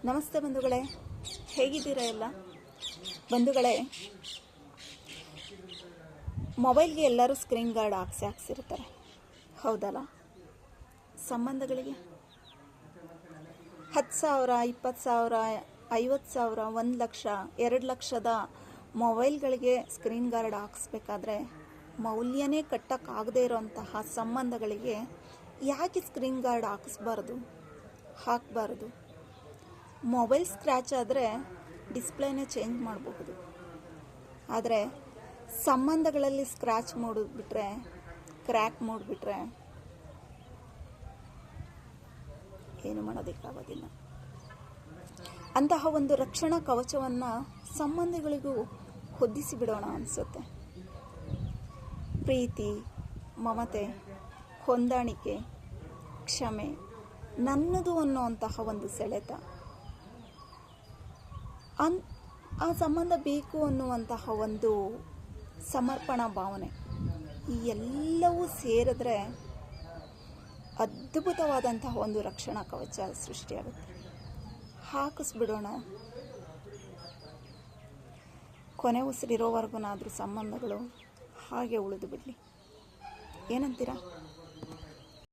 ನಮಸ್ತೆ ಬಂಧುಗಳೇ, ಹೇಗಿದ್ದೀರಾ ಎಲ್ಲ ಬಂಧುಗಳೇ? ಮೊಬೈಲ್ಗೆ ಎಲ್ಲರೂ ಸ್ಕ್ರೀನ್ ಗಾರ್ಡ್ ಹಾಕ್ಸಿರ್ತಾರೆ, ಹೌದಲ್ಲ? ಸಂಬಂಧಗಳಿಗೆ 10,000, 20,000, 50,000, 1,00,000, 2,00,000ದ ಮೊಬೈಲ್ಗಳಿಗೆ ಸ್ಕ್ರೀನ್ ಗಾರ್ಡ್ ಹಾಕಿಸ್ಬೇಕಾದ್ರೆ ಮೌಲ್ಯನೇ ಕಟ್ಟೋಕ್ಕಾಗದೇ ಇರೋಂತಹ ಸಂಬಂಧಗಳಿಗೆ ಯಾಕೆ ಸ್ಕ್ರೀನ್ ಗಾರ್ಡ್ ಹಾಕಬಾರ್ದು? ಮೊಬೈಲ್ ಸ್ಕ್ರ್ಯಾಚ್ ಆದರೆ ಡಿಸ್ಪ್ಲೇನೇ ಚೇಂಜ್ ಮಾಡಬಹುದು, ಆದರೆ ಸಂಬಂಧಗಳಲ್ಲಿ ಸ್ಕ್ರ್ಯಾಚ್ ಮಾಡಿಬಿಟ್ರೆ, ಕ್ರ್ಯಾಕ್ ಮಾಡಿಬಿಟ್ರೆ ಏನು ಮಾಡೋದಕ್ಕಾಗೋದಿಲ್ಲ. ಅಂತಹ ಒಂದು ರಕ್ಷಣಾ ಕವಚವನ್ನು ಸಂಬಂಧಗಳಿಗೂ ಹೊದಿಸಿ ಬಿಡೋಣ ಅನಿಸುತ್ತೆ. ಪ್ರೀತಿ, ಮಮತೆ, ಹೊಂದಾಣಿಕೆ, ಕ್ಷಮೆ, ನನ್ನದು ಅನ್ನುವಂತಹ ಒಂದು ಸೆಳೆತ, ಆ ಸಂಬಂಧ ಬೇಕು ಅನ್ನುವಂತಹ ಒಂದು ಸಮರ್ಪಣಾ ಭಾವನೆ, ಈ ಎಲ್ಲವೂ ಸೇರಿದ್ರೆ ಅದ್ಭುತವಾದಂತಹ ಒಂದು ರಕ್ಷಣಾ ಕವಚ ಸೃಷ್ಟಿಯಾಗುತ್ತೆ. ಹಾಕಿಸ್ಬಿಡೋಣ. ಕೊನೆ ಉಸಿರಿರೋವರೆಗೂನಾದರೂ ಸಂಬಂಧಗಳು ಹಾಗೆ ಉಳಿದು ಬಿಡಲಿ. ಏನಂತೀರಾ?